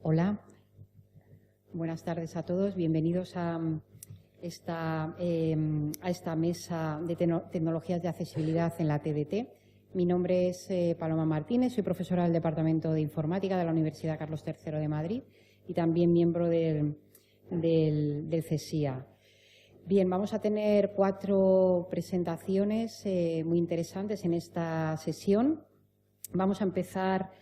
Hola, buenas tardes a todos. Bienvenidos a esta mesa de tecnologías de accesibilidad en la TDT. Mi nombre es Paloma Martínez, soy profesora del Departamento de Informática de la Universidad Carlos III de Madrid y también miembro del CSIA. Bien, vamos a tener 4 presentaciones muy interesantes en esta sesión. Vamos a empezar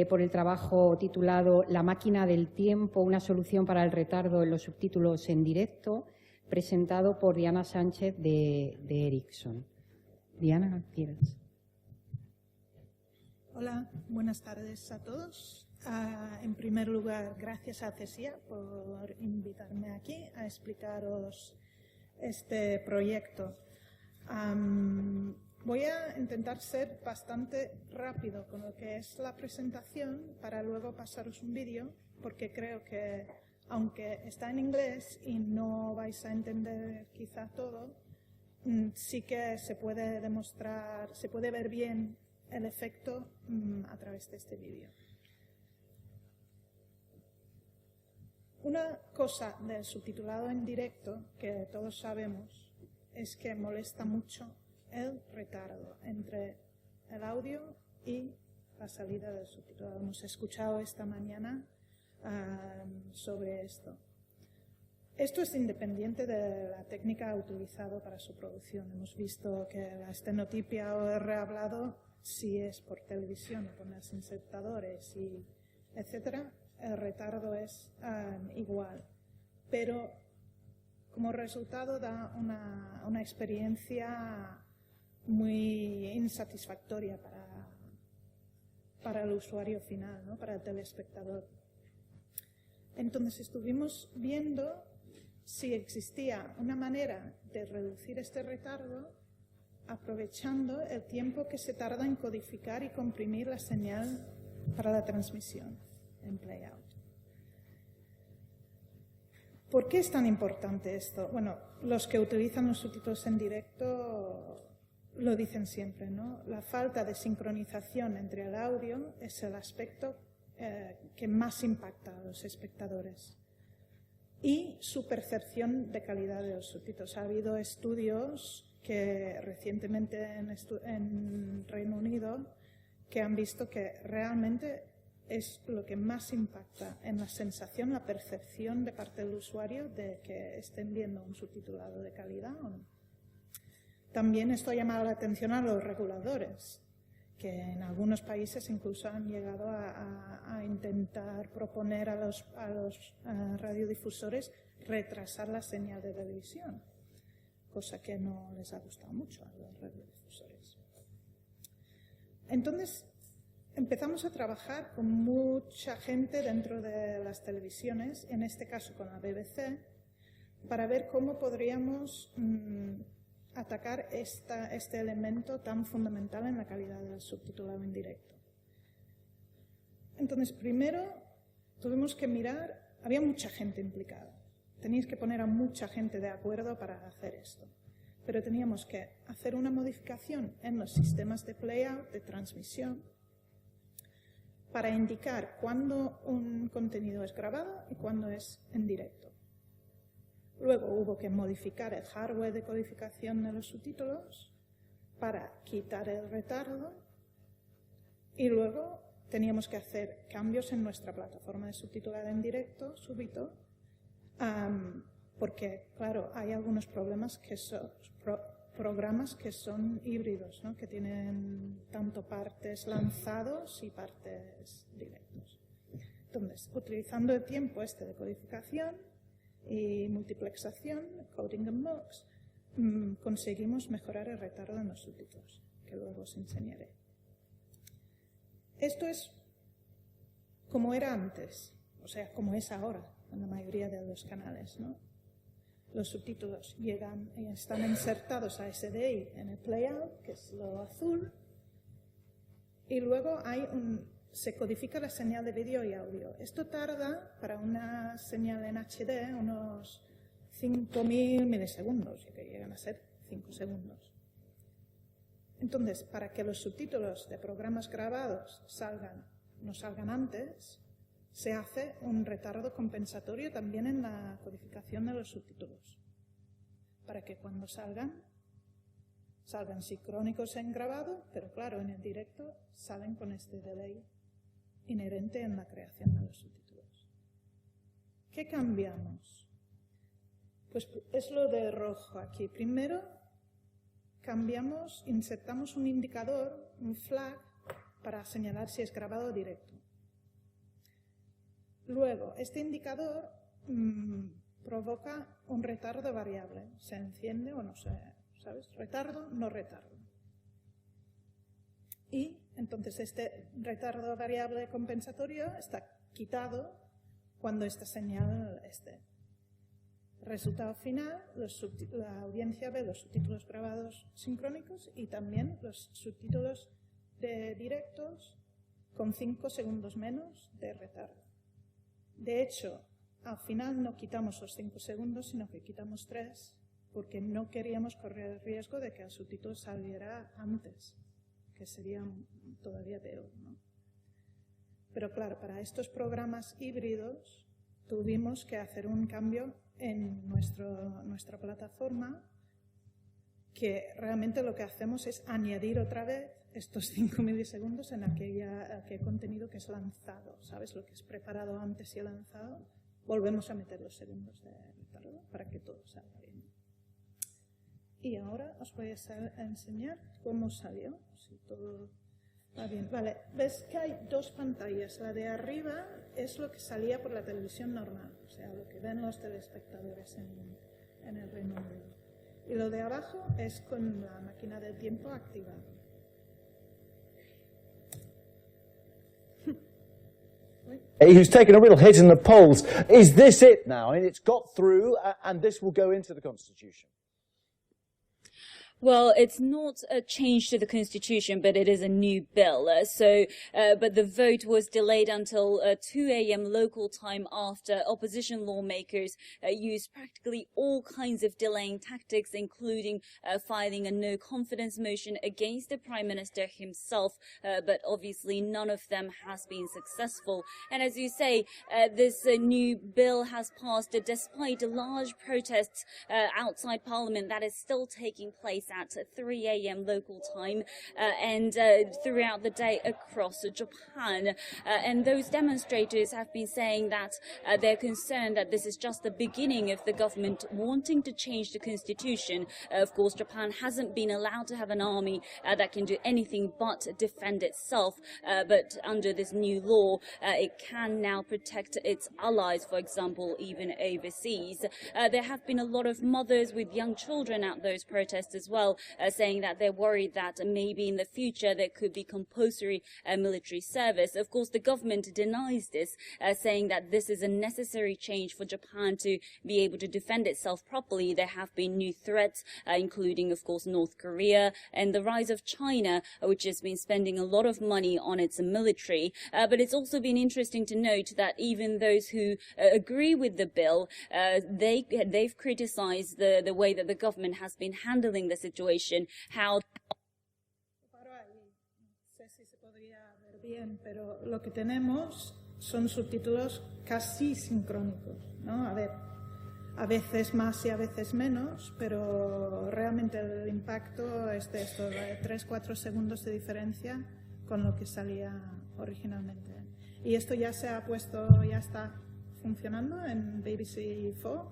por el trabajo titulado La máquina del tiempo, una solución para el retardo en los subtítulos en directo, presentado por Diana Sánchez de Ericsson. Diana, ¿quieres? Hola, buenas tardes a todos. En primer lugar, gracias a CSIA por invitarme aquí a explicaros este proyecto. Voy a intentar ser bastante rápido con lo que es la presentación para luego pasaros un vídeo, porque creo que, aunque está en inglés y no vais a entender quizá todo, sí que se puede demostrar, se puede ver bien el efecto a través de este vídeo. Una cosa del subtitulado en directo que todos sabemos es que molesta mucho el retardo entre el audio y la salida del subtitulado. Hemos escuchado esta mañana sobre esto. Esto es independiente de la técnica utilizada para su producción. Hemos visto que la estenotipia o el rehablado, si es por televisión o con los insertadores, y etcétera, el retardo es igual. Pero como resultado da una experiencia muy insatisfactoria para el usuario final, ¿no? Para el telespectador. Entonces estuvimos viendo si existía una manera de reducir este retardo aprovechando el tiempo que se tarda en codificar y comprimir la señal para la transmisión en playout. ¿Por qué es tan importante esto? Bueno, los que utilizan los subtítulos en directo lo dicen siempre, ¿no? La falta de sincronización entre el audio es el aspecto que más impacta a los espectadores. Y su percepción de calidad de los subtítulos. Ha habido estudios que recientemente en Reino Unido que han visto que realmente es lo que más impacta en la sensación, la percepción de parte del usuario de que estén viendo un subtitulado de calidad o no. También esto ha llamado la atención a los reguladores, que en algunos países incluso han llegado a intentar proponer a los radiodifusores retrasar la señal de televisión, cosa que no les ha gustado mucho a los radiodifusores. Entonces, empezamos a trabajar con mucha gente dentro de las televisiones, en este caso con la BBC, para ver cómo podríamos atacar este elemento tan fundamental en la calidad del subtitulado en directo. Entonces, primero tuvimos que mirar, había mucha gente implicada, teníais que poner a mucha gente de acuerdo para hacer esto, pero teníamos que hacer una modificación en los sistemas de playout, de transmisión, para indicar cuándo un contenido es grabado y cuándo es en directo. Luego hubo que modificar el hardware de codificación de los subtítulos para quitar el retardo y luego teníamos que hacer cambios en nuestra plataforma de subtitulado en directo, Subito, porque, claro, hay algunos programas que son híbridos, ¿no? Que tienen tanto partes lanzados y partes directos. Entonces, utilizando el tiempo de codificación y multiplexación, coding and mux, conseguimos mejorar el retardo en los subtítulos, que luego os enseñaré. Esto es como era antes, o sea, como es ahora en la mayoría de los canales, ¿no? Los subtítulos llegan y están insertados a SDI en el playout, que es lo azul, y luego se codifica la señal de vídeo y audio. Esto tarda, para una señal en HD, unos 5.000 milisegundos, que llegan a ser 5 segundos. Entonces, para que los subtítulos de programas grabados no salgan antes, se hace un retardo compensatorio también en la codificación de los subtítulos, para que cuando salgan sincrónicos en grabado, pero claro, en el directo salen con este delay inherente en la creación de los subtítulos. ¿Qué cambiamos? Pues es lo de rojo aquí. Primero insertamos un indicador, un flag, para señalar si es grabado o directo. Luego, este indicador provoca un retardo variable. Se enciende o no se, ¿sabes? Retardo, no retardo. Y entonces este retardo variable compensatorio está quitado cuando esta señal esté. Resultado final, la audiencia ve los subtítulos grabados sincrónicos y también los subtítulos de directos con 5 segundos menos de retardo. De hecho, al final no quitamos los 5 segundos, sino que quitamos 3, porque no queríamos correr el riesgo de que el subtítulo saliera antes, que sería todavía peor, ¿no? Pero claro, para estos programas híbridos tuvimos que hacer un cambio en nuestra plataforma, que realmente lo que hacemos es añadir otra vez estos 5 milisegundos en aquel contenido que es lanzado, ¿sabes? Lo que es preparado antes y lanzado, volvemos a meter los segundos de retardo para que todo salga bien. Y ahora os voy a enseñar cómo salió, si todo va bien. Vale, ves que hay dos pantallas. La de arriba es lo que salía por la televisión normal, o sea, lo que ven los telespectadores en el Reino Unido. Y lo de abajo es con la máquina del tiempo activada. Who's taken a real hit in the polls. Is this it now? I mean, it's got through, and this will go into the Constitution. Well, it's not a change to the Constitution, but it is a new bill. But the vote was delayed until 2 a.m. local time after opposition lawmakers used practically all kinds of delaying tactics, including filing a no-confidence motion against the Prime Minister himself. But obviously none of them has been successful. And as you say, this new bill has passed despite large protests outside Parliament that is still taking place at 3 a.m. local time and throughout the day across Japan. And those demonstrators have been saying that they're concerned that this is just the beginning of the government wanting to change the constitution. Of course, Japan hasn't been allowed to have an army that can do anything but defend itself. But under this new law, it can now protect its allies, for example, even overseas. There have been a lot of mothers with young children at those protests as well, saying that they're worried that maybe in the future there could be compulsory military service. Of course, the government denies this, saying that this is a necessary change for Japan to be able to defend itself properly. There have been new threats, including, of course, North Korea and the rise of China, which has been spending a lot of money on its military. But it's also been interesting to note that even those who agree with the bill, they've criticized the way that the government has been handling the situation, how... No sé si se podría ver bien, pero lo que tenemos son subtítulos casi sincrónicos, ¿no? A ver, a veces más y a veces menos, pero realmente el impacto es de esto, de 3-4 segundos de diferencia con lo que salía originalmente. Y esto ya se ha puesto, ya está funcionando en BBC4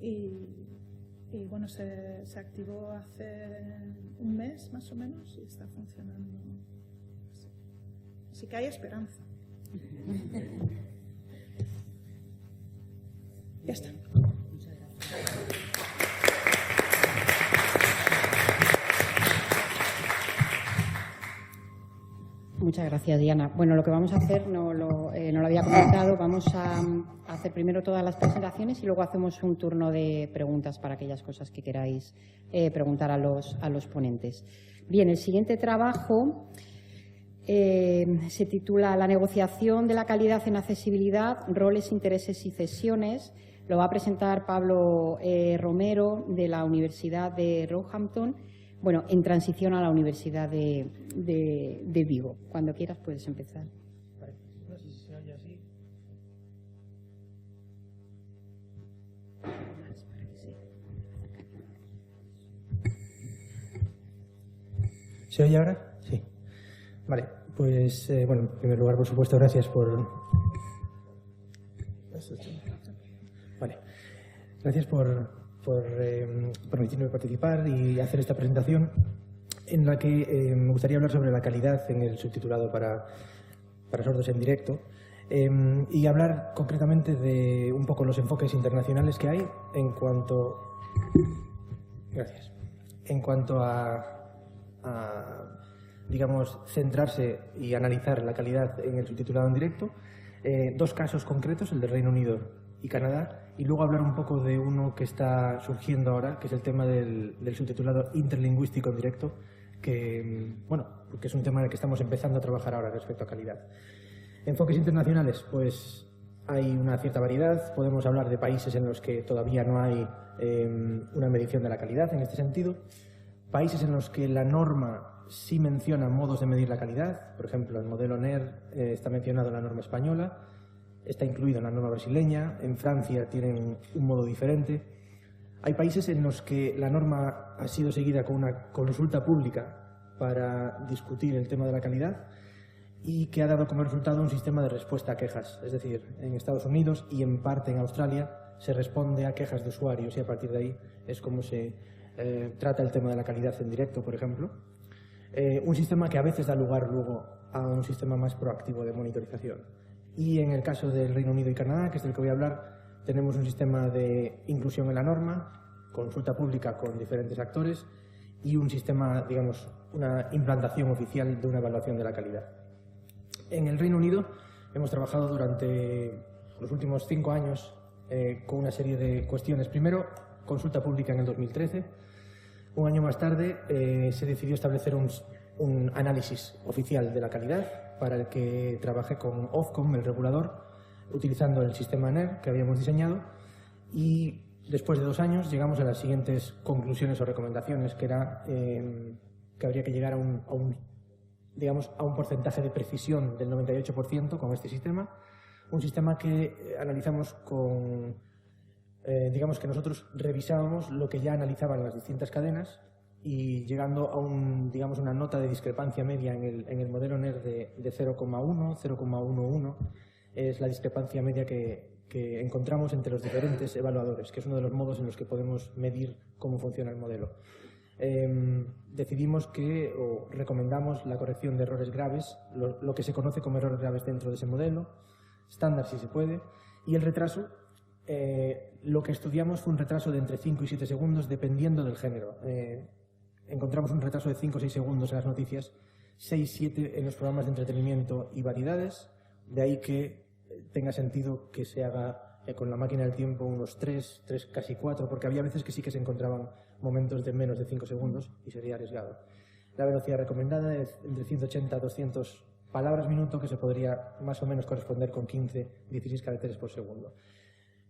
y bueno, se activó hace un mes más o menos y está funcionando. Así que hay esperanza. Ya está. Muchas gracias, Diana. Bueno, lo que vamos a hacer, no lo había comentado, vamos a hacer primero todas las presentaciones y luego hacemos un turno de preguntas para aquellas cosas que queráis preguntar a los ponentes. Bien, el siguiente trabajo se titula La negociación de la calidad en accesibilidad, roles, intereses y cesiones. Lo va a presentar Pablo Romero de la Universidad de Roehampton. Bueno, en transición a la Universidad de Vigo. Cuando quieras puedes empezar. No sé si se ¿Se oye ahora? Sí. Vale, pues bueno, en primer lugar, por supuesto, gracias por... Vale. Gracias por permitirme participar y hacer esta presentación en la que me gustaría hablar sobre la calidad en el subtitulado para sordos en directo y hablar concretamente de un poco los enfoques internacionales que hay en cuanto a digamos, centrarse y analizar la calidad en el subtitulado en directo, dos casos concretos, el del Reino Unido y Canadá, y luego hablar un poco de uno que está surgiendo ahora, que es el tema del subtitulado interlingüístico en directo, que, bueno, que es un tema en el que estamos empezando a trabajar ahora respecto a calidad. Enfoques internacionales, pues hay una cierta variedad. Podemos hablar de países en los que todavía no hay una medición de la calidad en este sentido. Países en los que la norma sí menciona modos de medir la calidad. Por ejemplo, el modelo NER está mencionado en la norma española, está incluido en la norma brasileña. En Francia tienen un modo diferente. Hay países en los que la norma ha sido seguida con una consulta pública para discutir el tema de la calidad y que ha dado como resultado un sistema de respuesta a quejas. Es decir, en Estados Unidos y en parte en Australia se responde a quejas de usuarios y a partir de ahí es como se trata el tema de la calidad en directo, por ejemplo. Un sistema que a veces da lugar luego a un sistema más proactivo de monitorización. Y en el caso del Reino Unido y Canadá, que es del que voy a hablar, tenemos un sistema de inclusión en la norma, consulta pública con diferentes actores y un sistema, digamos, una implantación oficial de una evaluación de la calidad. En el Reino Unido hemos trabajado durante los últimos 5 años con una serie de cuestiones. Primero, consulta pública en el 2013. Un año más tarde se decidió establecer un análisis oficial de la calidad para el que trabajé con Ofcom, el regulador, utilizando el sistema NER que habíamos diseñado, y después de 2 años llegamos a las siguientes conclusiones o recomendaciones, que era que habría que llegar a un porcentaje de precisión del 98% con este sistema, un sistema que analizamos con, digamos que nosotros revisábamos lo que ya analizaban las distintas cadenas y llegando a una nota de discrepancia media en el modelo NER de 0,1, 0,11 es la discrepancia media que encontramos entre los diferentes evaluadores, que es uno de los modos en los que podemos medir cómo funciona el modelo. Decidimos o recomendamos la corrección de errores graves, lo que se conoce como errores graves dentro de ese modelo, estándar si se puede, y el retraso, lo que estudiamos fue un retraso de entre 5 y 7 segundos dependiendo del género. Encontramos un retraso de 5 o 6 segundos en las noticias, 6-7 en los programas de entretenimiento y variedades, de ahí que tenga sentido que se haga con la máquina del tiempo unos 3, casi 4, porque había veces que sí que se encontraban momentos de menos de 5 segundos y sería arriesgado. La velocidad recomendada es entre 180 a 200 palabras minuto, que se podría más o menos corresponder con 15-16 caracteres por segundo.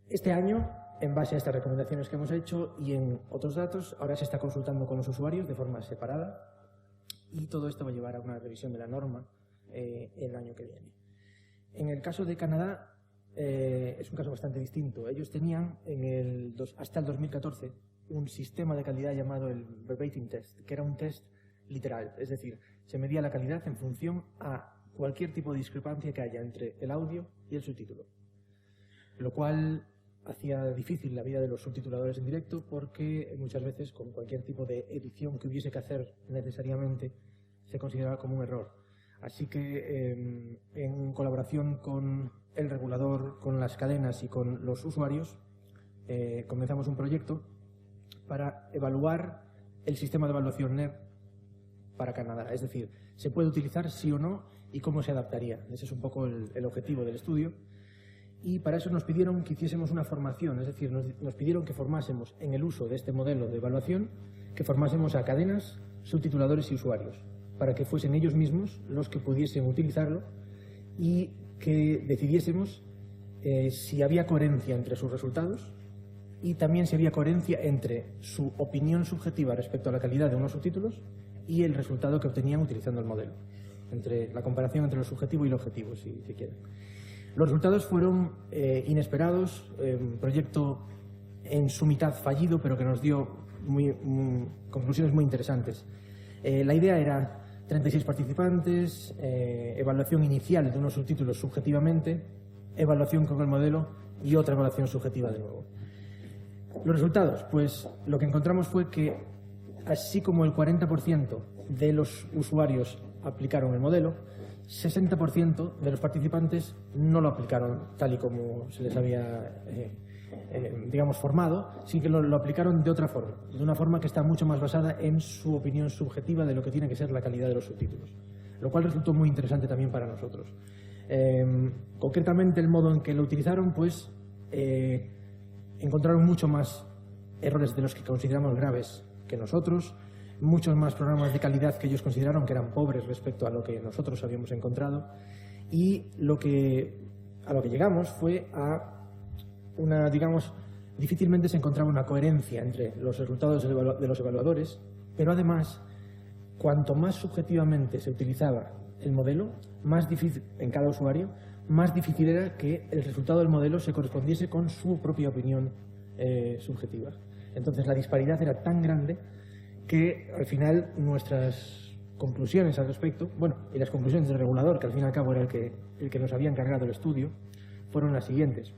Este año, en base a estas recomendaciones que hemos hecho y en otros datos, ahora se está consultando con los usuarios de forma separada y todo esto va a llevar a una revisión de la norma el año que viene. En el caso de Canadá es un caso bastante distinto. Ellos tenían hasta el 2014 un sistema de calidad llamado el Verbatim Test, que era un test literal, es decir, se medía la calidad en función a cualquier tipo de discrepancia que haya entre el audio y el subtítulo, lo cual hacía difícil la vida de los subtituladores en directo porque muchas veces con cualquier tipo de edición que hubiese que hacer necesariamente se consideraba como un error. Así que en colaboración con el regulador, con las cadenas y con los usuarios, comenzamos un proyecto para evaluar el sistema de evaluación NER para Canadá. Es decir, ¿se puede utilizar sí o no y cómo se adaptaría? Ese es un poco el objetivo del estudio. Y para eso nos pidieron que hiciésemos una formación, es decir, nos pidieron que formásemos en el uso de este modelo de evaluación, que formásemos a cadenas, subtituladores y usuarios, para que fuesen ellos mismos los que pudiesen utilizarlo y que decidiésemos si había coherencia entre sus resultados y también si había coherencia entre su opinión subjetiva respecto a la calidad de unos subtítulos y el resultado que obtenían utilizando el modelo, entre la comparación entre lo subjetivo y lo objetivo, si quieren. Los resultados fueron inesperados, un proyecto en su mitad fallido, pero que nos dio conclusiones muy interesantes. La idea era 36 participantes, evaluación inicial de unos subtítulos subjetivamente, evaluación con el modelo y otra evaluación subjetiva de nuevo. Los resultados, pues lo que encontramos fue que así como el 40% de los usuarios aplicaron el modelo, 60% de los participantes no lo aplicaron tal y como se les había digamos, formado, sino que lo aplicaron de otra forma, de una forma que está mucho más basada en su opinión subjetiva de lo que tiene que ser la calidad de los subtítulos, lo cual resultó muy interesante también para nosotros. Concretamente, el modo en que lo utilizaron, pues encontraron mucho más errores de los que consideramos graves que nosotros, muchos más programas de calidad que ellos consideraron que eran pobres respecto a lo que nosotros habíamos encontrado, y a lo que llegamos fue a una, digamos, difícilmente se encontraba una coherencia entre los resultados de los evaluadores, pero además, cuanto más subjetivamente se utilizaba el modelo, más difícil, en cada usuario, más difícil era que el resultado del modelo se correspondiese con su propia opinión subjetiva. Entonces, la disparidad era tan grande que, al final, nuestras conclusiones al respecto, bueno, y las conclusiones del regulador, que al fin y al cabo era el que nos había encargado el estudio, fueron las siguientes.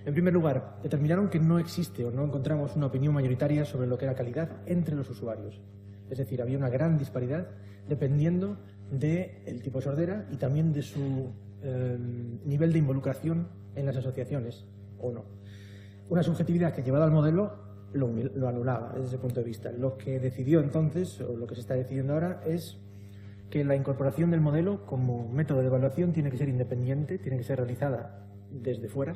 En primer lugar, determinaron que no existe o no encontramos una opinión mayoritaria sobre lo que era calidad entre los usuarios. Es decir, había una gran disparidad dependiendo del tipo de sordera y también de su nivel de involucración en las asociaciones o no. Una subjetividad que, llevada al modelo, lo anulaba desde ese punto de vista. Lo que decidió entonces, o lo que se está decidiendo ahora, es que la incorporación del modelo como método de evaluación tiene que ser independiente, tiene que ser realizada desde fuera,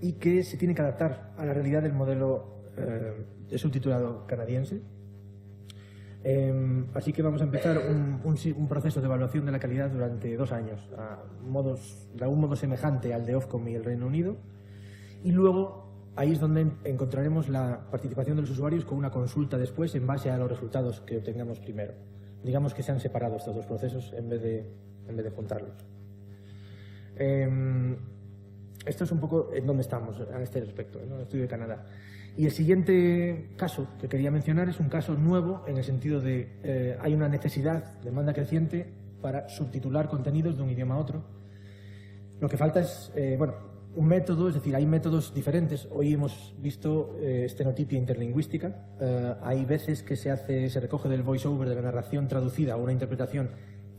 y que se tiene que adaptar a la realidad del modelo de subtitulado canadiense. Así que vamos a empezar un proceso de evaluación de la calidad durante 2 años, de algún modo semejante al de Ofcom y el Reino Unido, y luego ahí es donde encontraremos la participación de los usuarios con una consulta después en base a los resultados que obtengamos primero. Digamos que se han separado estos dos procesos en vez de juntarlos. Esto es un poco en donde estamos a este respecto, ¿no? El estudio de Canadá. Y el siguiente caso que quería mencionar es un caso nuevo en el sentido de hay una necesidad, demanda creciente para subtitular contenidos de un idioma a otro. Lo que falta es, un método, es decir, hay métodos diferentes. Hoy hemos visto estenotipia interlingüística. Hay veces que se recoge del voiceover, de la narración traducida a una interpretación,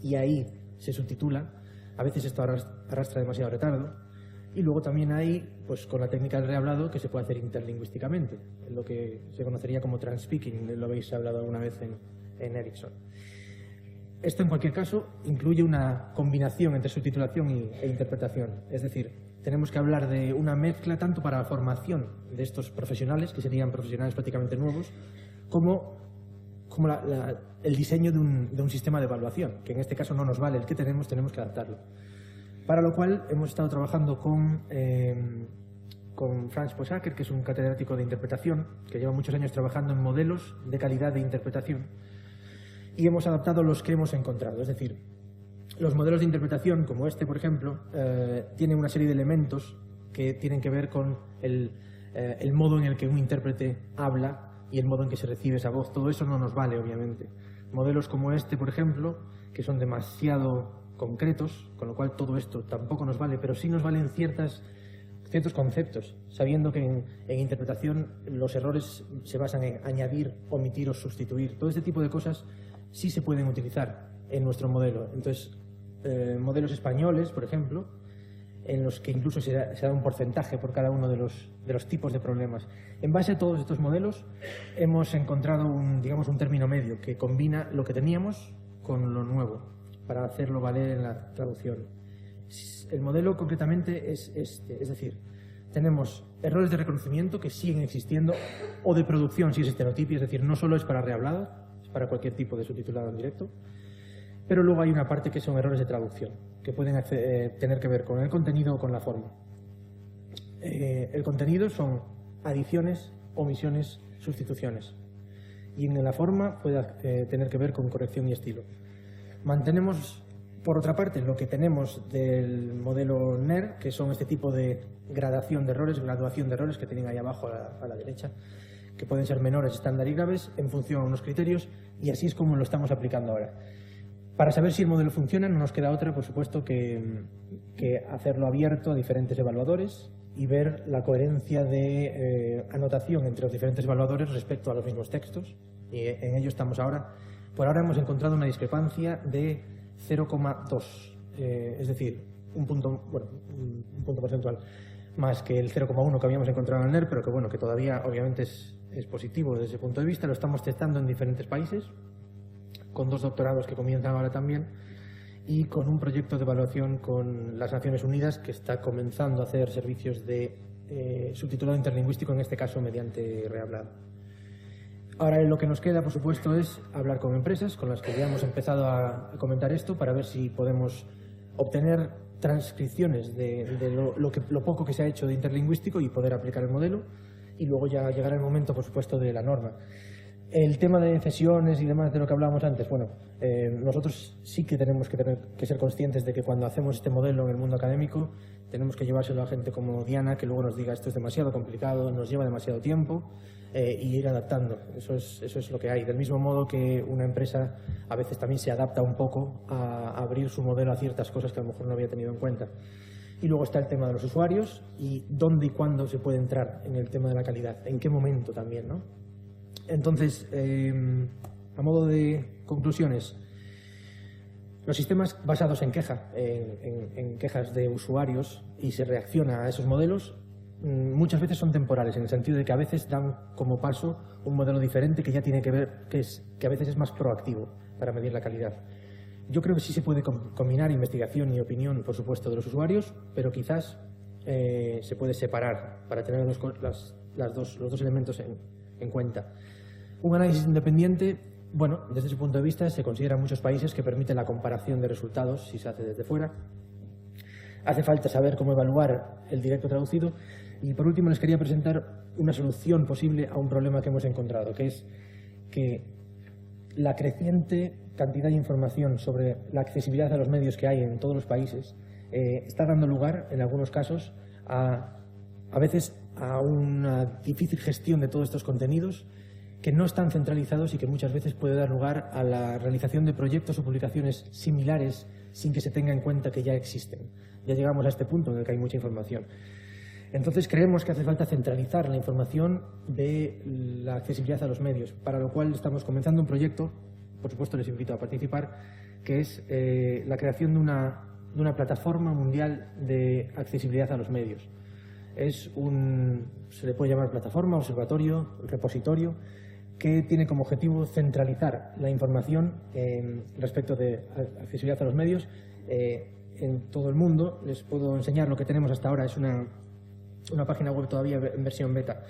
y ahí se subtitula. A veces esto arrastra demasiado retardo. Y luego también hay, pues con la técnica del rehablado, que se puede hacer interlingüísticamente, en lo que se conocería como transpeaking, lo habéis hablado alguna vez en Ericsson. Esto, en cualquier caso, incluye una combinación entre subtitulación e interpretación. Es decir, tenemos que hablar de una mezcla tanto para la formación de estos profesionales, que serían profesionales prácticamente nuevos, como el diseño de un sistema de evaluación, que en este caso no nos vale el que tenemos que adaptarlo. Para lo cual hemos estado trabajando con Franz Posaker, que es un catedrático de interpretación, que lleva muchos años trabajando en modelos de calidad de interpretación, y hemos adaptado los que hemos encontrado. Es decir, los modelos de interpretación, como este, por ejemplo, tienen una serie de elementos que tienen que ver con el modo en el que un intérprete habla y el modo en que se recibe esa voz. Todo eso no nos vale, obviamente. Modelos como este, por ejemplo, que son demasiado concretos, con lo cual todo esto tampoco nos vale, pero sí nos valen ciertos conceptos, sabiendo que en interpretación los errores se basan en añadir, omitir o sustituir. Todo este tipo de cosas sí se pueden utilizar en nuestro modelo. Entonces, modelos españoles, por ejemplo, en los que incluso se da un porcentaje por cada uno de los tipos de problemas. En base a todos estos modelos hemos encontrado un término medio que combina lo que teníamos con lo nuevo, para hacerlo valer en la traducción. El modelo concretamente es este, es decir, tenemos errores de reconocimiento que siguen existiendo, o de producción si es estenotipia, es decir, no solo es para rehablado, es para cualquier tipo de subtitulado en directo, pero luego hay una parte que son errores de traducción, que pueden tener que ver con el contenido o con la forma. El contenido son adiciones, omisiones, sustituciones, y en la forma puede tener que ver con corrección y estilo. Mantenemos, por otra parte, lo que tenemos del modelo NER, que son este tipo de graduación de errores que tienen ahí abajo a la derecha, que pueden ser menores, estándar y graves, en función a unos criterios, y así es como lo estamos aplicando ahora. Para saber si el modelo funciona, no nos queda otra, por supuesto, que hacerlo abierto a diferentes evaluadores y ver la coherencia de anotación entre los diferentes evaluadores respecto a los mismos textos. Y en ello estamos ahora. Por ahora hemos encontrado una discrepancia de 0,2, es decir, un punto porcentual más que el 0,1 que habíamos encontrado en el NER, pero que bueno, que todavía obviamente es positivo desde ese punto de vista. Lo estamos testando en diferentes países, con 2 doctorados que comienzan ahora también, y con un proyecto de evaluación con las Naciones Unidas que está comenzando a hacer servicios de subtitulado interlingüístico, en este caso mediante rehablado. Ahora lo que nos queda, por supuesto, es hablar con empresas con las que ya hemos empezado a comentar esto para ver si podemos obtener transcripciones de lo poco que se ha hecho de interlingüístico y poder aplicar el modelo, y luego ya llegará el momento, por supuesto, de la norma. El tema de cesiones y demás de lo que hablábamos antes, bueno, nosotros sí que tenemos que ser conscientes de que cuando hacemos este modelo en el mundo académico tenemos que llevárselo a gente como Diana, que luego nos diga esto es demasiado complicado, nos lleva demasiado tiempo, y ir adaptando. Eso es lo que hay. Del mismo modo que una empresa a veces también se adapta un poco a abrir su modelo a ciertas cosas que a lo mejor no había tenido en cuenta. Y luego está el tema de los usuarios y dónde y cuándo se puede entrar en el tema de la calidad, en qué momento también, ¿no? Entonces, a modo de conclusiones, los sistemas basados en en quejas de usuarios y se reacciona a esos modelos, muchas veces son temporales, en el sentido de que a veces dan como paso un modelo diferente que ya tiene que ver, que a veces es más proactivo para medir la calidad. Yo creo que sí se puede combinar investigación y opinión, por supuesto, de los usuarios, pero quizás se puede separar para tener los dos elementos en cuenta. Un análisis independiente, bueno, desde ese punto de vista se considera en muchos países que permite la comparación de resultados si se hace desde fuera. Hace falta saber cómo evaluar el directo traducido. Y por último les quería presentar una solución posible a un problema que hemos encontrado, que es que la creciente cantidad de información sobre la accesibilidad a los medios que hay en todos los países está dando lugar, en algunos casos, a veces a una difícil gestión de todos estos contenidos que no están centralizados y que muchas veces puede dar lugar a la realización de proyectos o publicaciones similares sin que se tenga en cuenta que ya existen. Ya llegamos a este punto en el que hay mucha información. Entonces creemos que hace falta centralizar la información de la accesibilidad a los medios, para lo cual estamos comenzando un proyecto, por supuesto les invito a participar, que es la creación de una plataforma mundial de accesibilidad a los medios. Se le puede llamar plataforma, observatorio, repositorio, que tiene como objetivo centralizar la información respecto de accesibilidad a los medios en todo el mundo. Les puedo enseñar lo que tenemos hasta ahora, es una página web todavía en versión beta.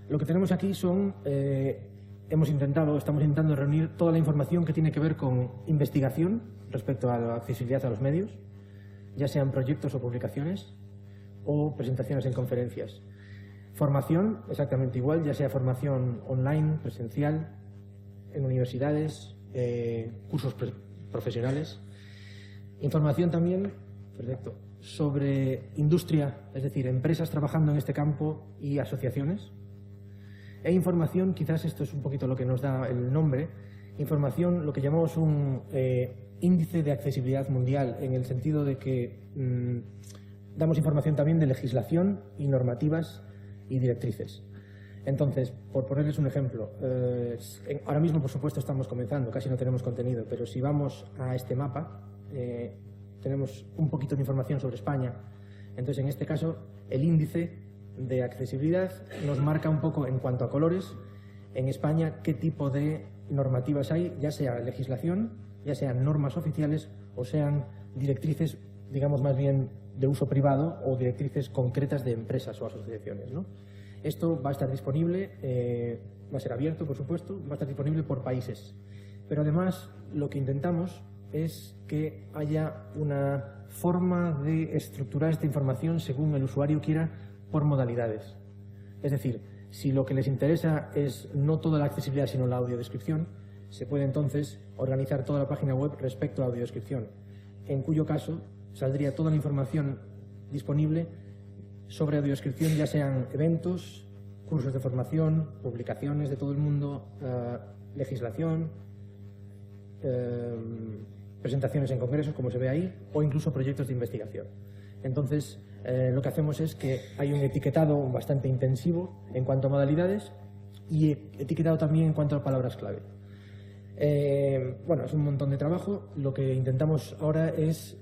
Lo que tenemos aquí estamos intentando reunir toda la información que tiene que ver con investigación respecto a la accesibilidad a los medios, ya sean proyectos o publicaciones, o presentaciones en conferencias. Formación, exactamente igual, ya sea formación online, presencial, en universidades, cursos profesionales. Información también, perfecto, sobre industria, es decir, empresas trabajando en este campo y asociaciones. E información, quizás esto es un poquito lo que nos da el nombre, información, lo que llamamos un índice de accesibilidad mundial, en el sentido de que damos información también de legislación y normativas y directrices. Entonces, por ponerles un ejemplo, ahora mismo, por supuesto, estamos comenzando, casi no tenemos contenido, pero si vamos a este mapa, tenemos un poquito de información sobre España. Entonces, en este caso, el índice de accesibilidad nos marca un poco, en cuanto a colores, en España qué tipo de normativas hay, ya sea legislación, ya sean normas oficiales o sean directrices, digamos, más bien de uso privado o directrices concretas de empresas o asociaciones, ¿no? Esto va a estar disponible, va a ser abierto, por supuesto, va a estar disponible por países. Pero además, lo que intentamos es que haya una forma de estructurar esta información según el usuario quiera, por modalidades. Es decir, si lo que les interesa es no toda la accesibilidad, sino la audiodescripción, se puede entonces organizar toda la página web respecto a la audiodescripción, en cuyo caso saldría toda la información disponible sobre audiodescripción, ya sean eventos, cursos de formación, publicaciones de todo el mundo, legislación, presentaciones en congresos, como se ve ahí, o incluso proyectos de investigación. Entonces, lo que hacemos es que hay un etiquetado bastante intensivo en cuanto a modalidades y etiquetado también en cuanto a palabras clave. Bueno, es un montón de trabajo. Lo que intentamos ahora es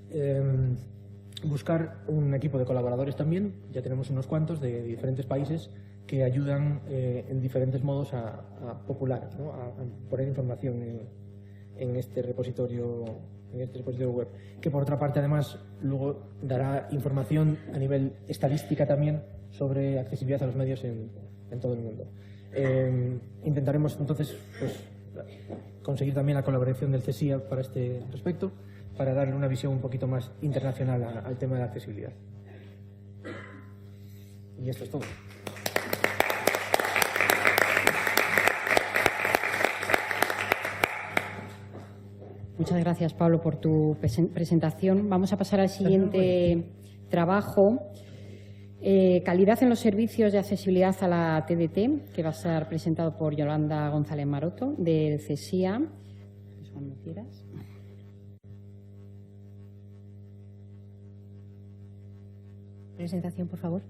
buscar un equipo de colaboradores también. Ya tenemos unos cuantos de diferentes países que ayudan en diferentes modos a popular, ¿no? a poner información en este repositorio web, que por otra parte además luego dará información a nivel estadística también sobre accesibilidad a los medios en todo el mundo. Intentaremos entonces pues, conseguir también la colaboración del CSIA para este respecto, para darle una visión un poquito más internacional al tema de la accesibilidad. Y esto es todo. Muchas gracias, Pablo, por tu presentación. Vamos a pasar al siguiente trabajo. Calidad en los servicios de accesibilidad a la TDT, que va a ser presentado por Yolanda González Maroto, del CSIA. Pues cuando quieras. Presentación, por favor.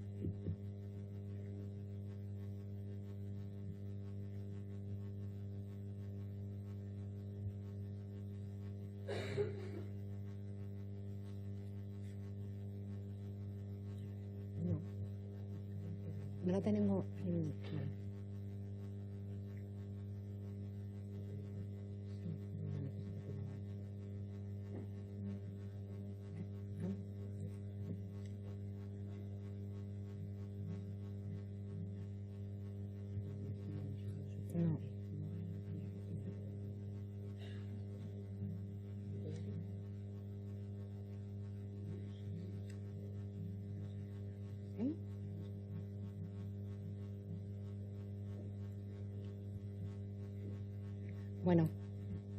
No lo tenemos. No. Bueno,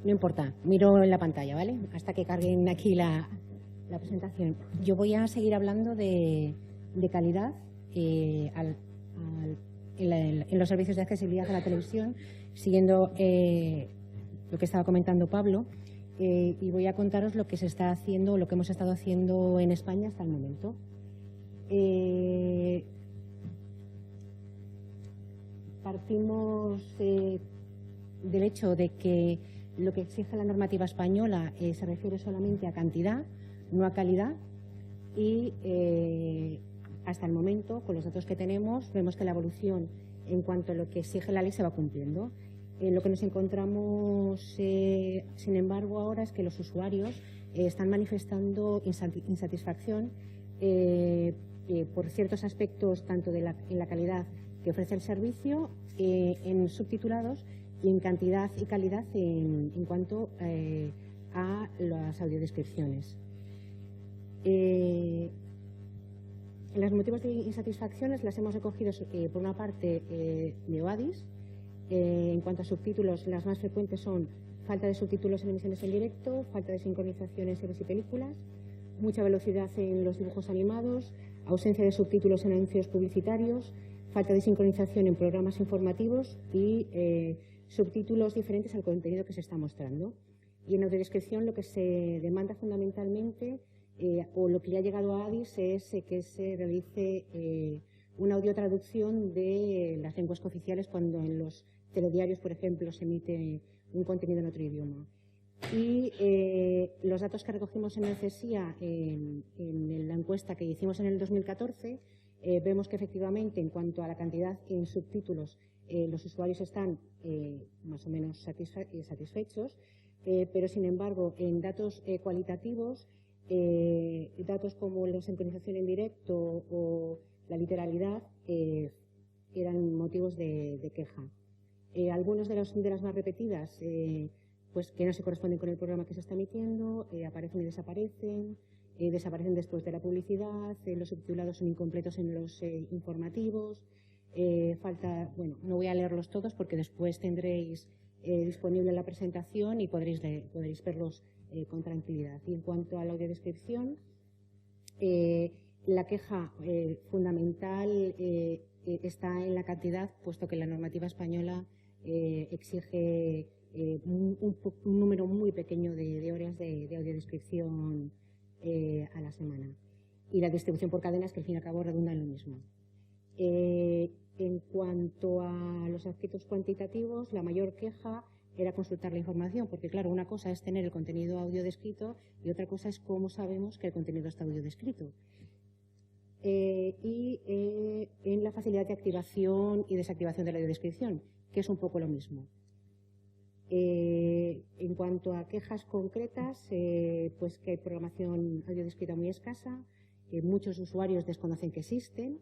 no importa, miro en la pantalla, ¿vale? Hasta que carguen aquí la presentación. Yo voy a seguir hablando de calidad en los servicios de accesibilidad a la televisión, siguiendo lo que estaba comentando Pablo, y voy a contaros lo que se está haciendo, lo que hemos estado haciendo en España hasta el momento. Partimos del hecho de que lo que exige la normativa española se refiere solamente a cantidad, no a calidad, y hasta el momento, con los datos que tenemos, vemos que la evolución en cuanto a lo que exige la ley se va cumpliendo. Lo que nos encontramos, sin embargo, ahora es que los usuarios están manifestando insatisfacción por ciertos aspectos, tanto en la calidad que ofrece el servicio, en subtitulados, y en cantidad y calidad en cuanto a las audiodescripciones. Los motivos de insatisfacciones las hemos recogido por una parte de OADIS. En cuanto a subtítulos, las más frecuentes son falta de subtítulos en emisiones en directo, falta de sincronización en series y películas, mucha velocidad en los dibujos animados, ausencia de subtítulos en anuncios publicitarios, falta de sincronización en programas informativos y subtítulos diferentes al contenido que se está mostrando. Y en audiodescripción lo que se demanda fundamentalmente, o lo que ya ha llegado a ADIS, es que se realice una audiotraducción de las lenguas cooficiales cuando en los telediarios, por ejemplo, se emite un contenido en otro idioma. Y los datos que recogimos en el CSIA en la encuesta que hicimos en el 2014, vemos que efectivamente en cuanto a la cantidad en subtítulos los usuarios están más o menos satisfechos, pero sin embargo en datos cualitativos, datos como la sincronización en directo o la literalidad eran motivos de queja. Algunos de las más repetidas, pues que no se corresponden con el programa que se está emitiendo, aparecen y desaparecen, desaparecen después de la publicidad, los subtitulados son incompletos en los informativos, falta, bueno, no voy a leerlos todos porque después tendréis disponible la presentación y podréis verlos con tranquilidad. Y en cuanto a la audiodescripción, la queja fundamental está en la cantidad, puesto que la normativa española exige un número muy pequeño de horas de audiodescripción a la semana. Y la distribución por cadenas, que al fin y al cabo redunda en lo mismo. En cuanto a los aspectos cuantitativos, la mayor queja era consultar la información, porque claro, una cosa es tener el contenido audio descrito y otra cosa es cómo sabemos que el contenido está audio descrito. En la facilidad de activación y desactivación de la audiodescripción, que es un poco lo mismo. En cuanto a quejas concretas, pues que hay programación audiodescrita muy escasa, muchos usuarios desconocen que existen,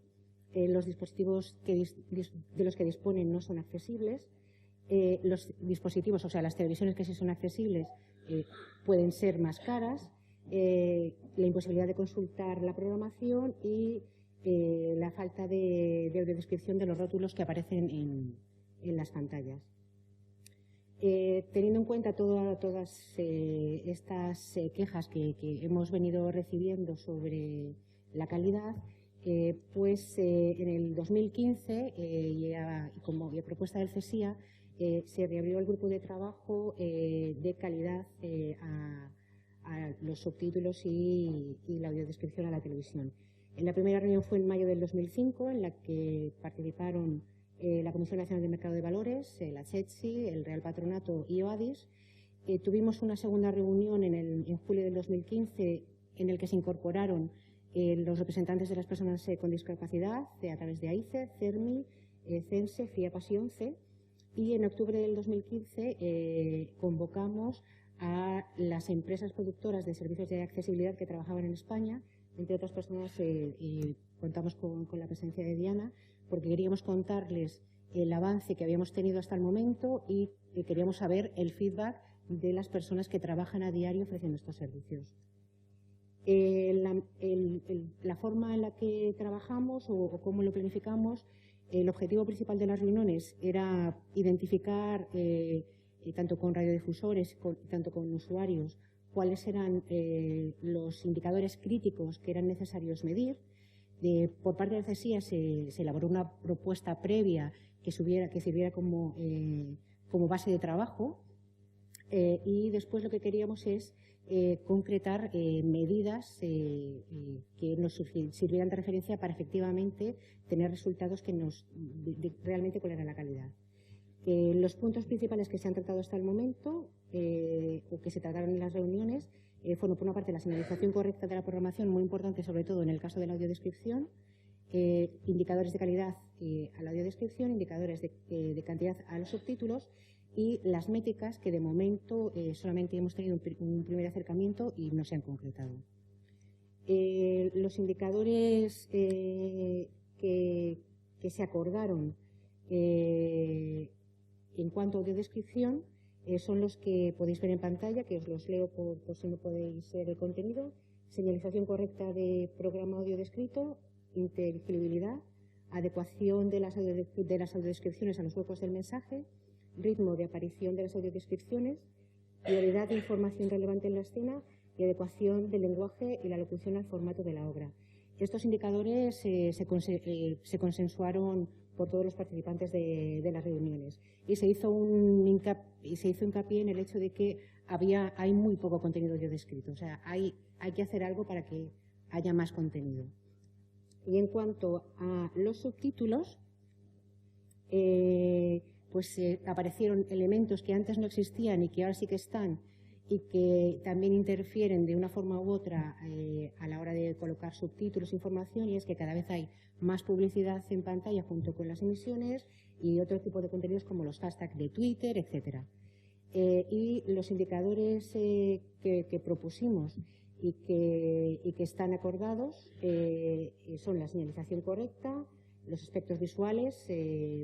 los dispositivos de los que disponen no son accesibles, los dispositivos, o sea, las televisiones que sí son accesibles, pueden ser más caras, la imposibilidad de consultar la programación y la falta de audiodescripción de los rótulos que aparecen en las pantallas. Teniendo en cuenta todas estas quejas que hemos venido recibiendo sobre la calidad, pues en el 2015, y a propuesta del CSIA, se reabrió el grupo de trabajo de calidad a los subtítulos y la audiodescripción a la televisión. En la primera reunión fue en mayo del 2005, en la que participaron la Comisión Nacional de Mercado de Valores, la CETSI, el Real Patronato y OADIS. Tuvimos una segunda reunión en julio del 2015, en el que se incorporaron los representantes de las personas con discapacidad a través de AICE, CERMI, CENSE, FIAPAS y ONCE. Y en octubre del 2015 convocamos a las empresas productoras de servicios de accesibilidad que trabajaban en España. Entre otras personas, contamos con la presencia de Diana, porque queríamos contarles el avance que habíamos tenido hasta el momento y queríamos saber el feedback de las personas que trabajan a diario ofreciendo estos servicios. La forma en la que trabajamos o cómo lo planificamos, el objetivo principal de las reuniones era identificar, tanto con radiodifusores, tanto con usuarios, cuáles eran los indicadores críticos que eran necesarios medir. Por parte del CSIA se elaboró una propuesta previa que sirviera como base de trabajo, y después lo que queríamos es concretar medidas que nos sirvieran de referencia para efectivamente tener resultados que realmente cuál era la calidad. Los puntos principales que se han tratado hasta el momento o que se trataron en las reuniones fueron, por una parte, la señalización correcta de la programación, muy importante sobre todo en el caso de la audiodescripción, indicadores de calidad a la audiodescripción, indicadores de cantidad a los subtítulos y las métricas que de momento solamente hemos tenido un primer acercamiento y no se han concretado. Los indicadores que se acordaron en cuanto a audiodescripción son los que podéis ver en pantalla, que os los leo por si no podéis ver el contenido. Señalización correcta de programa audio descrito, inteligibilidad, adecuación de las audiodescripciones a los huecos del mensaje, ritmo de aparición de las audiodescripciones, prioridad de información relevante en la escena y adecuación del lenguaje y la locución al formato de la obra. Estos indicadores se consensuaron por todos los participantes de las reuniones y se hizo hincapié en el hecho de que hay muy poco contenido audiodescrito, o sea, hay que hacer algo para que haya más contenido. Y en cuanto a los subtítulos, pues aparecieron elementos que antes no existían y que ahora sí que están y que también interfieren de una forma u otra a la hora de colocar subtítulos e información, y es que cada vez hay más publicidad en pantalla junto con las emisiones y otro tipo de contenidos como los hashtags de Twitter, etcétera. Y los indicadores que propusimos y que están acordados son la señalización correcta, los aspectos visuales,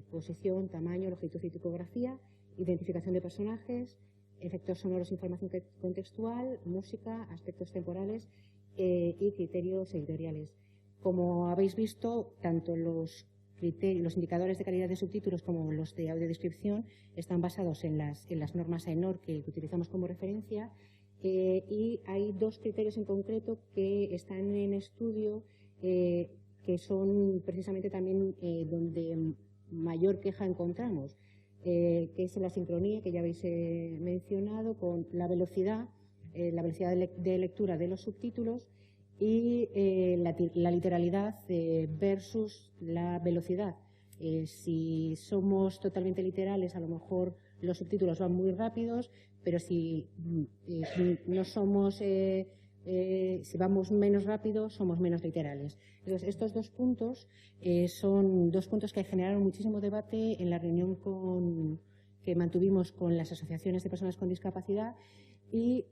posición, tamaño, longitud y tipografía, identificación de personajes, efectos sonoros, información contextual, música, aspectos temporales y criterios editoriales. Como habéis visto, tanto los indicadores de calidad de subtítulos como los de audiodescripción están basados en las normas AENOR que utilizamos como referencia, y hay dos criterios en concreto que están en estudio que que son precisamente también donde mayor queja encontramos, que es la sincronía, que ya habéis mencionado, con la velocidad de lectura de los subtítulos y la literalidad versus la velocidad. Si somos totalmente literales, a lo mejor los subtítulos van muy rápidos, pero si no somos, si vamos menos rápido, somos menos literales. Entonces, estos dos puntos son dos puntos que generaron muchísimo debate en la reunión que mantuvimos con las asociaciones de personas con discapacidad y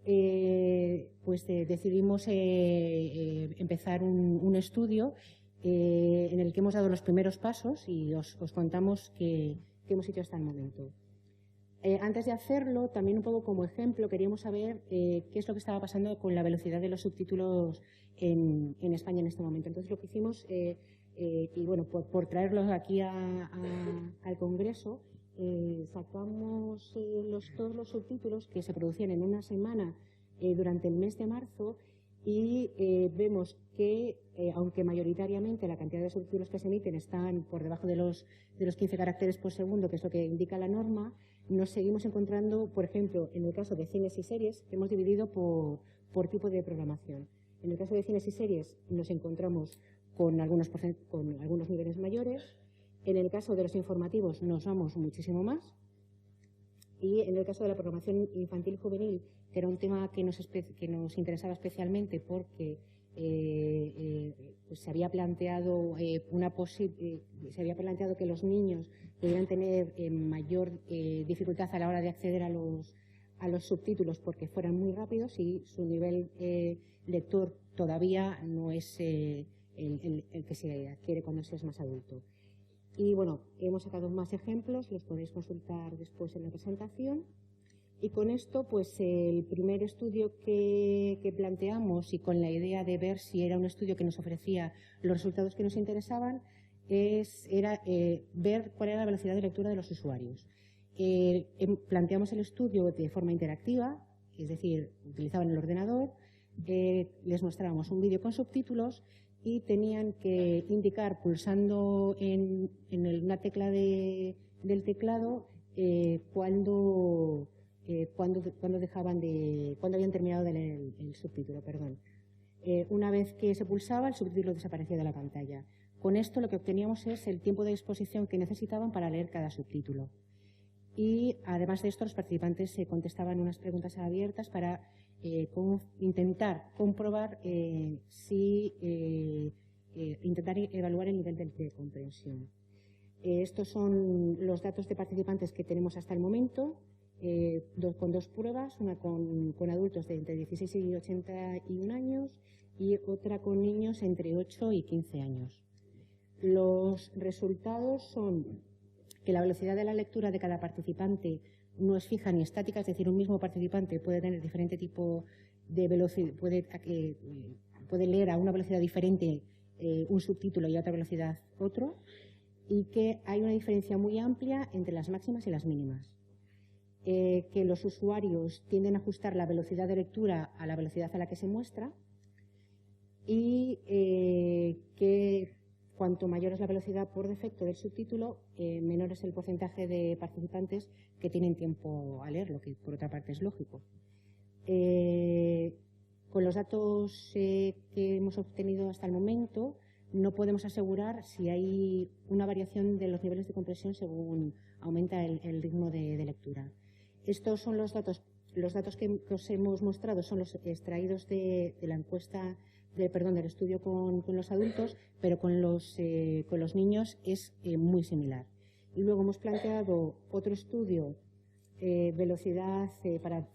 decidimos empezar un estudio en el que hemos dado los primeros pasos y os contamos qué hemos hecho hasta el momento. Antes de hacerlo, también un poco como ejemplo, queríamos saber qué es lo que estaba pasando con la velocidad de los subtítulos en España en este momento. Entonces, lo que hicimos, y bueno, por traerlos aquí al Congreso, sacamos todos los subtítulos que se producían en una semana durante el mes de marzo y vemos que, aunque mayoritariamente la cantidad de subtítulos que se emiten están por debajo de los 15 caracteres por segundo, que es lo que indica la norma, nos seguimos encontrando, por ejemplo, en el caso de cines y series, que hemos dividido por tipo de programación. En el caso de cines y series nos encontramos con algunos niveles mayores. En el caso de los informativos nos vamos muchísimo más. Y en el caso de la programación infantil y juvenil, que era un tema que nos interesaba especialmente porque pues se había planteado que los niños pudieran tener mayor dificultad a la hora de acceder a los subtítulos porque fueran muy rápidos y su nivel lector todavía no es el que se adquiere cuando se es más adulto. Y bueno, hemos sacado más ejemplos, los podéis consultar después en la presentación. Y con esto, pues el primer estudio que planteamos y con la idea de ver si era un estudio que nos ofrecía los resultados que nos interesaban, era ver cuál era la velocidad de lectura de los usuarios. Planteamos el estudio de forma interactiva, es decir, utilizaban el ordenador, les mostrábamos un vídeo con subtítulos y tenían que indicar pulsando en una tecla del teclado cuando habían terminado de leer el subtítulo, perdón. Una vez que se pulsaba, el subtítulo desaparecía de la pantalla. Con esto lo que obteníamos es el tiempo de exposición que necesitaban para leer cada subtítulo. Y además de esto, los participantes contestaban unas preguntas abiertas para intentar comprobar intentar evaluar el nivel de comprensión. Estos son los datos de participantes que tenemos hasta el momento, con dos pruebas, una con adultos de entre 16 y 81 años y otra con niños entre 8 y 15 años. Los resultados son que la velocidad de la lectura de cada participante no es fija ni estática, es decir, un mismo participante puede tener diferente tipo de velocidad, puede leer a una velocidad diferente un subtítulo y a otra velocidad otro, y que hay una diferencia muy amplia entre las máximas y las mínimas. Que los usuarios tienden a ajustar la velocidad de lectura a la velocidad a la que se muestra y que cuanto mayor es la velocidad por defecto del subtítulo, menor es el porcentaje de participantes que tienen tiempo a leerlo, que por otra parte es lógico. Con los datos que hemos obtenido hasta el momento, no podemos asegurar si hay una variación de los niveles de comprensión según aumenta el ritmo de lectura. Estos son los datos que os hemos mostrado, son los extraídos de la encuesta, del estudio con los adultos, pero con los niños es muy similar. Y luego hemos planteado otro estudio, velocidad para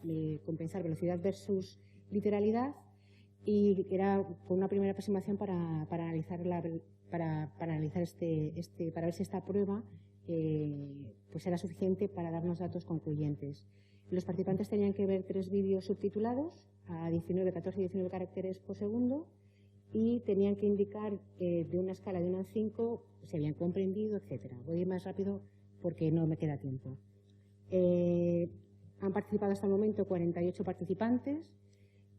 compensar velocidad versus literalidad, y era con una primera aproximación para analizar para ver si esta prueba pues era suficiente para darnos datos concluyentes. Los participantes tenían que ver 3 vídeos subtitulados a 19, 14 y 19 caracteres por segundo y tenían que indicar de una escala de 1 al 5 si habían comprendido, etcétera. Voy a ir más rápido porque no me queda tiempo. Han participado hasta el momento 48 participantes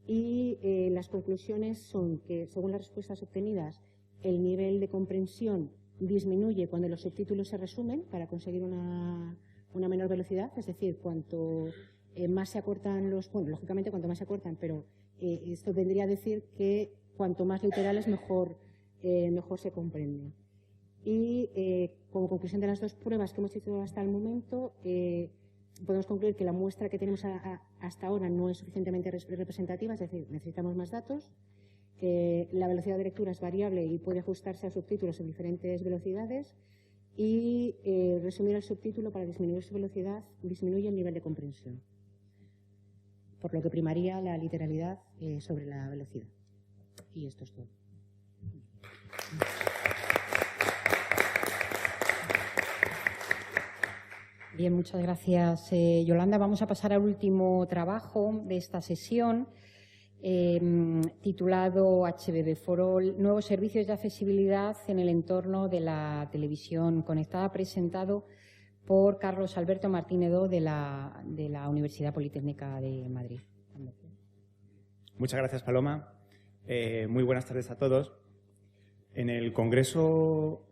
y las conclusiones son que, según las respuestas obtenidas, el nivel de comprensión disminuye cuando los subtítulos se resumen para conseguir una menor velocidad, es decir, cuanto más se acortan bueno, lógicamente cuanto más se acortan, pero esto vendría a decir que cuanto más literales mejor se comprende. Y como conclusión de las dos pruebas que hemos hecho hasta el momento, podemos concluir que la muestra que tenemos hasta ahora no es suficientemente representativa, es decir, necesitamos más datos. La velocidad de lectura es variable y puede ajustarse a subtítulos en diferentes velocidades. Y resumir el subtítulo para disminuir su velocidad disminuye el nivel de comprensión, por lo que primaría la literalidad sobre la velocidad. Y esto es todo. Bien, muchas gracias, Yolanda. Vamos a pasar al último trabajo de esta sesión, titulado HBB for All, Nuevos Servicios de Accesibilidad en el entorno de la televisión conectada, presentado por Carlos Alberto Martínez de la Universidad Politécnica de Madrid. Muchas gracias, Paloma. Muy buenas tardes a todos. En el Congreso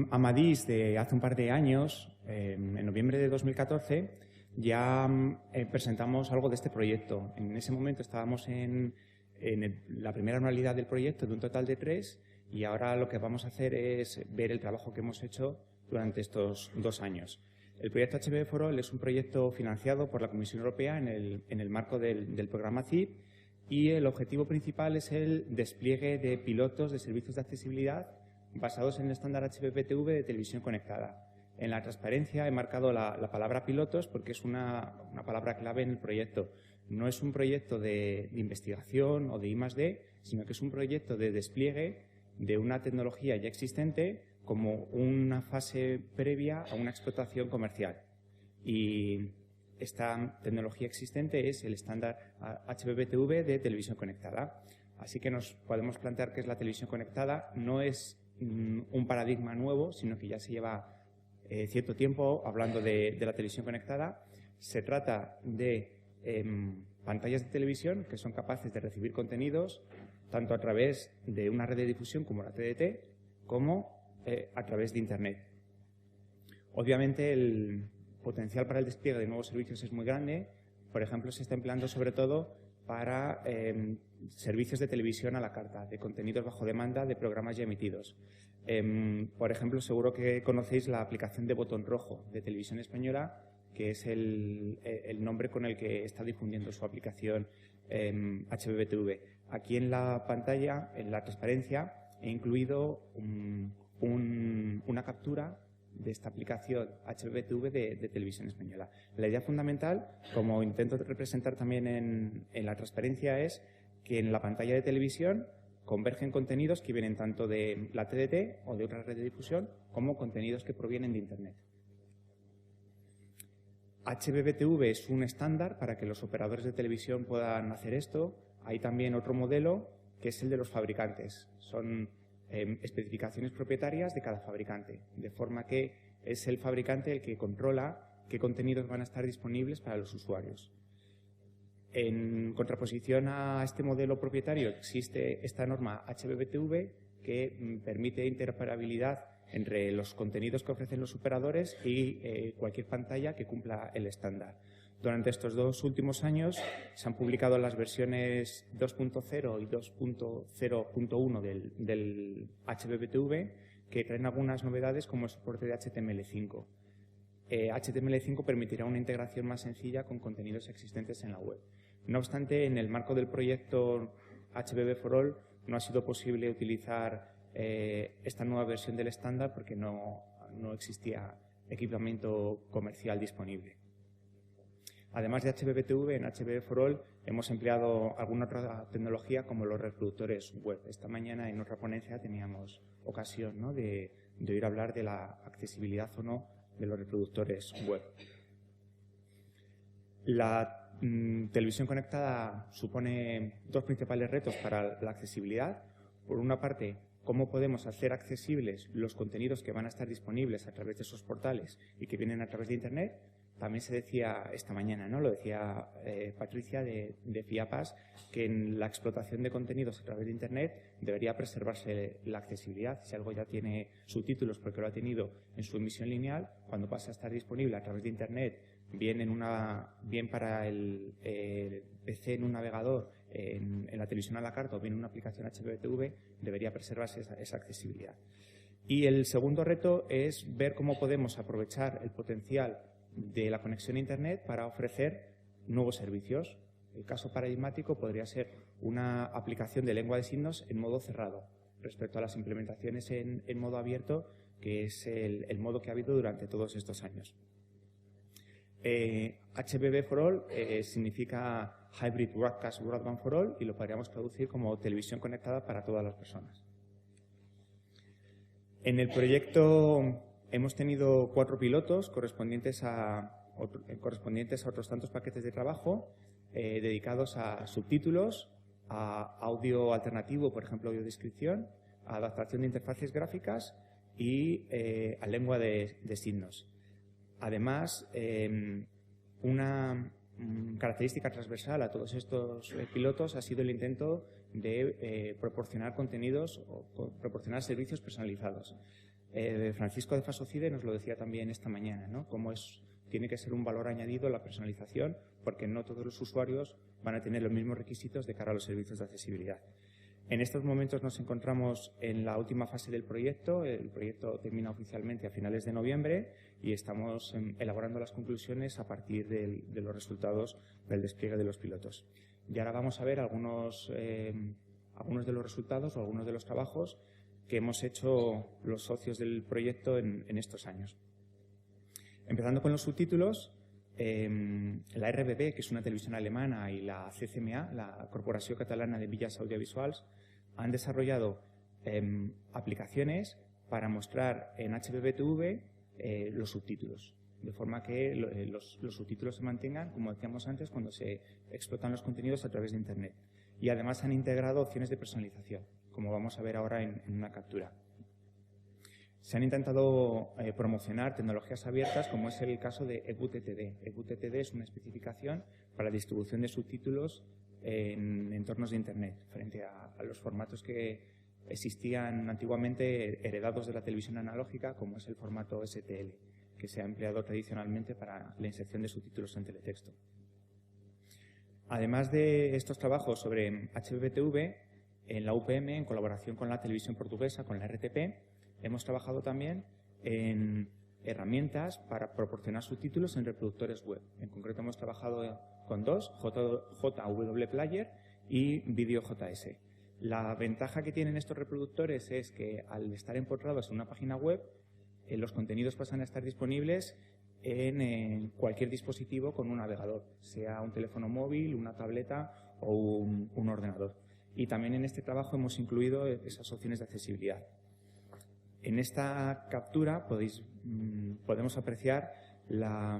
Amadís de hace un par de años, en noviembre de 2014, ya presentamos algo de este proyecto. En ese momento estábamos en la primera anualidad del proyecto, de un total de 3, y ahora lo que vamos a hacer es ver el trabajo que hemos hecho durante estos 2 años. El proyecto HBB for All es un proyecto financiado por la Comisión Europea en el marco del programa CIP, y el objetivo principal es el despliegue de pilotos de servicios de accesibilidad basados en el estándar HBPTV de televisión conectada. En la transparencia he marcado la palabra pilotos porque es una palabra clave en el proyecto. No es un proyecto de investigación o de I+D, sino que es un proyecto de despliegue de una tecnología ya existente como una fase previa a una explotación comercial. Y esta tecnología existente es el estándar HBPTV de televisión conectada. Así que nos podemos plantear que es la televisión conectada. No es un paradigma nuevo, sino que ya se lleva cierto tiempo hablando de la televisión conectada. Se trata de pantallas de televisión que son capaces de recibir contenidos tanto a través de una red de difusión como la TDT, como a través de Internet. Obviamente el potencial para el despliegue de nuevos servicios es muy grande. Por ejemplo, se está empleando sobre todo para servicios de televisión a la carta, de contenidos bajo demanda, de programas ya emitidos. Por ejemplo, seguro que conocéis la aplicación de Botón Rojo de Televisión Española, que es el nombre con el que está difundiendo su aplicación HBPTV. Aquí en la pantalla, en la transparencia, he incluido una captura de esta aplicación HBPTV de Televisión Española. La idea fundamental, como intento representar también en la transparencia, es que en la pantalla de televisión convergen contenidos que vienen tanto de la TDT o de otra red de difusión como contenidos que provienen de Internet. HBPTV es un estándar para que los operadores de televisión puedan hacer esto. Hay también otro modelo que es el de los fabricantes. Son especificaciones propietarias de cada fabricante, de forma que es el fabricante el que controla qué contenidos van a estar disponibles para los usuarios. En contraposición a este modelo propietario existe esta norma HBPTV que permite interoperabilidad entre los contenidos que ofrecen los operadores y cualquier pantalla que cumpla el estándar. Durante estos 2 últimos años se han publicado las versiones 2.0 y 2.0.1 del HBPTV, que traen algunas novedades como el soporte de HTML5. HTML5 permitirá una integración más sencilla con contenidos existentes en la web. No obstante, en el marco del proyecto HBB for All no ha sido posible utilizar esta nueva versión del estándar porque no existía equipamiento comercial disponible. Además de HBPTV, en HBB for All hemos empleado alguna otra tecnología como los reproductores web. Esta mañana en otra ponencia teníamos ocasión, ¿no?, de oír hablar de la accesibilidad o no de los reproductores web. La televisión conectada supone 2 principales retos para la accesibilidad. Por una parte, cómo podemos hacer accesibles los contenidos que van a estar disponibles a través de esos portales y que vienen a través de Internet. También se decía esta mañana, ¿no? Lo decía Patricia de FIAPAS, que en la explotación de contenidos a través de Internet debería preservarse la accesibilidad. Si algo ya tiene subtítulos porque lo ha tenido en su emisión lineal, cuando pasa a estar disponible a través de Internet, bien para el PC en un navegador, en la televisión a la carta o bien en una aplicación HBTV, debería preservarse esa accesibilidad. Y el segundo reto es ver cómo podemos aprovechar el potencial de la conexión a Internet para ofrecer nuevos servicios. El caso paradigmático podría ser una aplicación de lengua de signos en modo cerrado, respecto a las implementaciones en modo abierto, que es el modo que ha habido durante todos estos años. HBB for All significa Hybrid Broadcast Broadband for All y lo podríamos traducir como televisión conectada para todas las personas. En el proyecto hemos tenido 4 pilotos correspondientes a otros tantos paquetes de trabajo dedicados a subtítulos, a audio alternativo, por ejemplo, audiodescripción, a adaptación de interfaces gráficas y a lengua de signos. Además, una característica transversal a todos estos pilotos ha sido el intento de proporcionar contenidos o proporcionar servicios personalizados. Francisco de Fasocide nos lo decía también esta mañana, ¿no? Cómo tiene que ser un valor añadido la personalización, porque no todos los usuarios van a tener los mismos requisitos de cara a los servicios de accesibilidad. En estos momentos nos encontramos en la última fase del proyecto. El proyecto termina oficialmente a finales de noviembre y estamos elaborando las conclusiones a partir de los resultados del despliegue de los pilotos. Y ahora vamos a ver algunos de los resultados o algunos de los trabajos que hemos hecho los socios del proyecto en estos años. Empezando con los subtítulos, la RBB, que es una televisión alemana, y la CCMA, la Corporació Catalana de Mitjans Audiovisuals, han desarrollado aplicaciones para mostrar en HBBTV los subtítulos, de forma que los subtítulos se mantengan, como decíamos antes, cuando se explotan los contenidos a través de Internet. Y además han integrado opciones de personalización, como vamos a ver ahora en una captura. Se han intentado promocionar tecnologías abiertas, como es el caso de EBUTTD. EBUTTD es una especificación para la distribución de subtítulos en entornos de Internet, frente a los formatos que existían antiguamente heredados de la televisión analógica, como es el formato STL, que se ha empleado tradicionalmente para la inserción de subtítulos en teletexto. Además de estos trabajos sobre HBTV, en la UPM, en colaboración con la televisión portuguesa, con la RTP, hemos trabajado también en herramientas para proporcionar subtítulos en reproductores web. En concreto hemos trabajado con 2, JW Player y VideoJS. La ventaja que tienen estos reproductores es que al estar empotrados en una página web, los contenidos pasan a estar disponibles en cualquier dispositivo con un navegador, sea un teléfono móvil, una tableta o un ordenador. Y también en este trabajo hemos incluido esas opciones de accesibilidad. En esta captura podemos apreciar la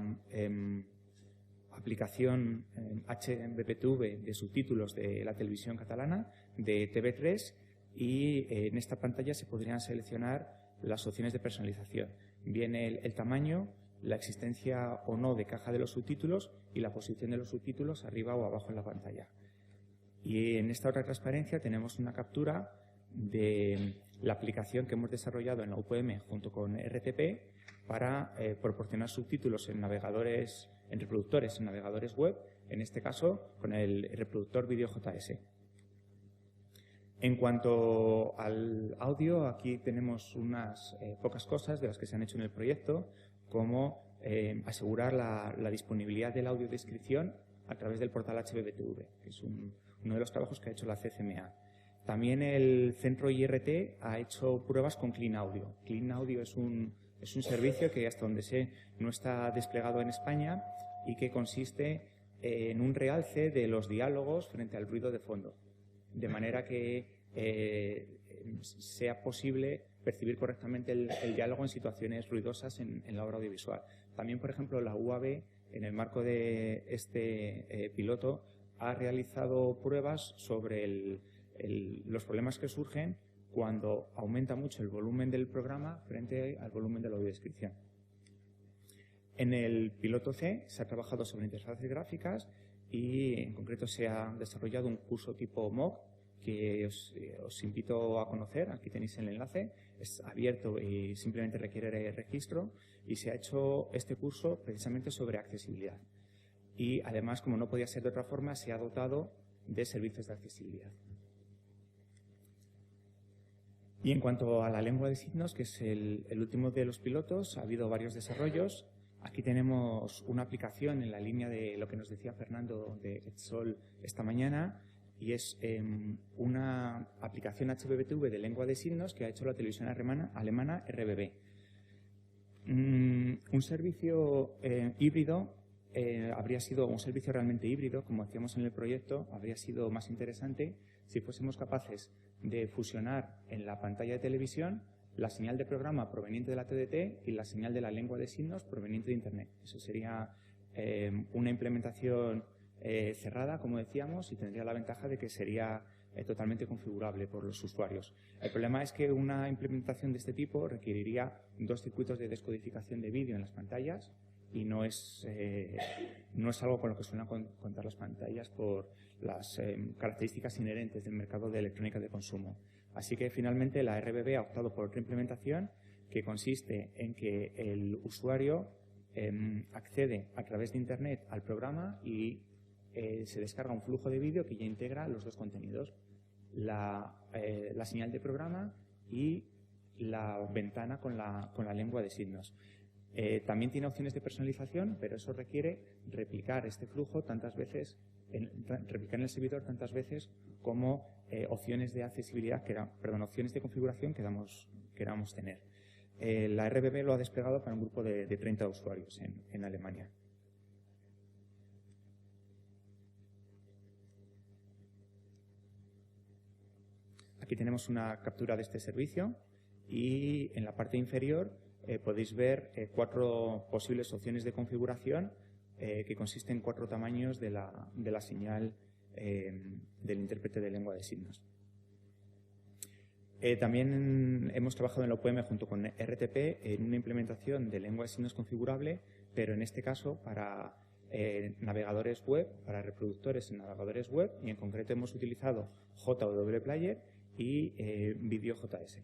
aplicación HBTV de subtítulos de la televisión catalana, de TV3, y en esta pantalla se podrían seleccionar las opciones de personalización. Viene el tamaño, la existencia o no de caja de los subtítulos y la posición de los subtítulos arriba o abajo en la pantalla. Y en esta otra transparencia tenemos una captura de la aplicación que hemos desarrollado en la UPM junto con RTP para proporcionar subtítulos en navegadores, en reproductores, en navegadores web, en este caso con el reproductor VideoJS. En cuanto al audio, aquí tenemos unas pocas cosas de las que se han hecho en el proyecto, como asegurar la disponibilidad de la audiodescripción a través del portal HBBTV, que es uno de los trabajos que ha hecho la CCMA. También el centro IRT ha hecho pruebas con Clean Audio. Clean Audio es un servicio que hasta donde sé no está desplegado en España y que consiste en un realce de los diálogos frente al ruido de fondo, de manera que sea posible percibir correctamente el diálogo en situaciones ruidosas en la obra audiovisual. También, por ejemplo, la UAB, en el marco de este piloto, ha realizado pruebas sobre los problemas que surgen cuando aumenta mucho el volumen del programa frente al volumen de la audiodescripción. En el piloto C se ha trabajado sobre interfaces gráficas y en concreto se ha desarrollado un curso tipo MOOC que os invito a conocer. Aquí tenéis el enlace, es abierto y simplemente requiere registro, y se ha hecho este curso precisamente sobre accesibilidad. Y además, como no podía ser de otra forma, se ha dotado de servicios de accesibilidad. Y en cuanto a la lengua de signos, que es el último de los pilotos, ha habido varios desarrollos. Aquí tenemos una aplicación en la línea de lo que nos decía Fernando de Edsol esta mañana, y es una aplicación HBTV de lengua de signos que ha hecho la televisión alemana RBB. Un servicio híbrido habría sido un servicio realmente híbrido, como hacíamos en el proyecto, habría sido más interesante si fuésemos capaces de fusionar en la pantalla de televisión la señal de programa proveniente de la TDT y la señal de la lengua de signos proveniente de Internet. Eso sería una implementación cerrada, como decíamos, y tendría la ventaja de que sería totalmente configurable por los usuarios. El problema es que una implementación de este tipo requeriría 2 circuitos de descodificación de vídeo en las pantallas, y no es algo con lo que suelen contar las pantallas por las características inherentes del mercado de electrónica de consumo. Así que finalmente la RBB ha optado por otra implementación que consiste en que el usuario accede a través de Internet al programa y se descarga un flujo de vídeo que ya integra los 2 contenidos, la señal de programa y la ventana con la lengua de signos. También tiene opciones de personalización, pero eso requiere replicar este flujo tantas veces, replicar en el servidor tantas veces como opciones de accesibilidad, opciones de configuración que queramos tener. La RBB lo ha desplegado para un grupo de 30 usuarios en Alemania. Aquí tenemos una captura de este servicio y en la parte inferior podéis ver 4 posibles opciones de configuración que consisten en 4 tamaños de la señal del intérprete de lengua de signos. También hemos trabajado en la UPM junto con RTP en una implementación de lengua de signos configurable, pero en este caso para navegadores web, para reproductores en navegadores web, y en concreto hemos utilizado JW Player y VideoJS.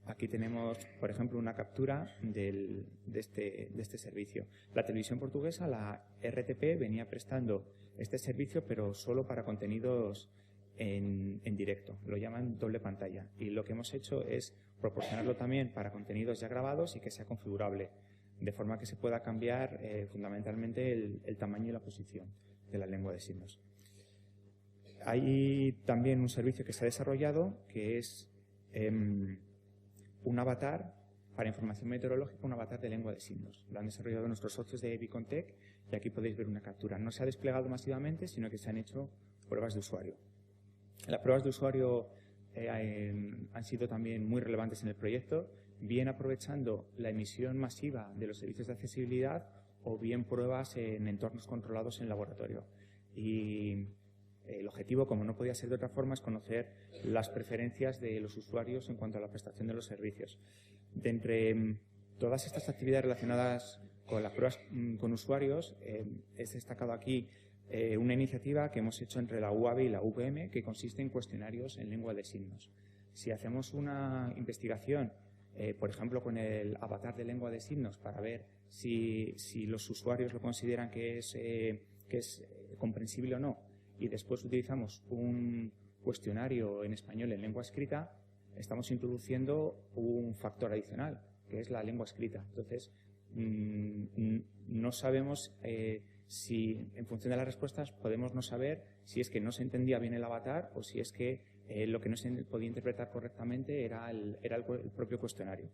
Aquí tenemos, por ejemplo, una captura de este servicio. La televisión portuguesa, la RTP, venía prestando este servicio, pero solo para contenidos en directo. Lo llaman doble pantalla. Y lo que hemos hecho es proporcionarlo también para contenidos ya grabados y que sea configurable, de forma que se pueda cambiar fundamentalmente el tamaño y la posición de la lengua de signos. Hay también un servicio que se ha desarrollado que es un avatar para información meteorológica, un avatar de lengua de signos. Lo han desarrollado nuestros socios de Vicontech y aquí podéis ver una captura. No se ha desplegado masivamente, sino que se han hecho pruebas de usuario. Las pruebas de usuario han sido también muy relevantes en el proyecto, bien aprovechando la emisión masiva de los servicios de accesibilidad o bien pruebas en entornos controlados en laboratorio. Y el objetivo, como no podía ser de otra forma, es conocer las preferencias de los usuarios en cuanto a la prestación de los servicios. De entre todas estas actividades relacionadas con las pruebas con usuarios, es destacado aquí una iniciativa que hemos hecho entre la UAB y la UPM que consiste en cuestionarios en lengua de signos. Si hacemos una investigación, por ejemplo, con el avatar de lengua de signos para ver si los usuarios lo consideran que es comprensible o no, y después utilizamos un cuestionario en español en lengua escrita, estamos introduciendo un factor adicional, que es la lengua escrita. Entonces, no sabemos si, en función de las respuestas, podemos no saber si es que no se entendía bien el avatar o si es que lo que no se podía interpretar correctamente era el propio cuestionario.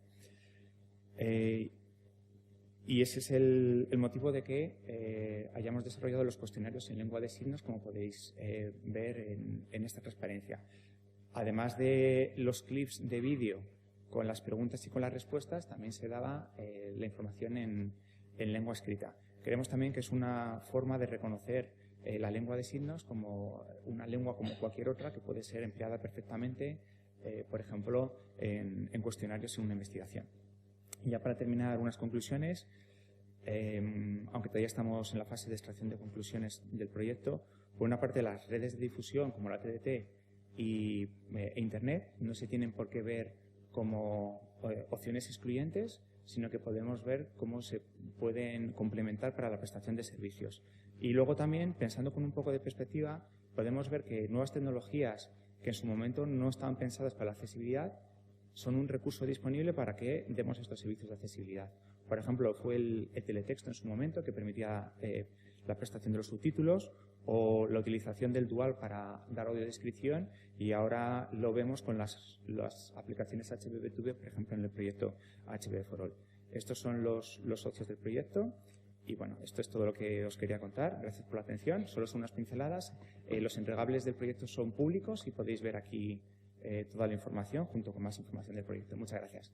Y ese es el motivo de que hayamos desarrollado los cuestionarios en lengua de signos, como podéis ver en esta transparencia. Además de los clips de vídeo con las preguntas y con las respuestas, también se daba la información en lengua escrita. Creemos también que es una forma de reconocer la lengua de signos como una lengua como cualquier otra que puede ser empleada perfectamente, por ejemplo, en cuestionarios en una investigación. Y ya para terminar, unas conclusiones. aunque todavía estamos en la fase de extracción de conclusiones del proyecto, por una parte las redes de difusión como la TDT e Internet no se tienen por qué ver como opciones excluyentes, sino que podemos ver cómo se pueden complementar para la prestación de servicios. Y luego también, pensando con un poco de perspectiva, podemos ver que nuevas tecnologías que en su momento no estaban pensadas para la accesibilidad son un recurso disponible para que demos estos servicios de accesibilidad. Por ejemplo, fue el teletexto en su momento, que permitía la prestación de los subtítulos, o la utilización del Dual para dar audiodescripción, y ahora lo vemos con las aplicaciones HBBTV, por ejemplo, en el proyecto HB for All. Estos son los socios del proyecto. Y bueno, esto es todo lo que os quería contar. Gracias por la atención. Solo son unas pinceladas. Los entregables del proyecto son públicos y podéis ver aquí toda la información junto con más información del proyecto. Muchas gracias.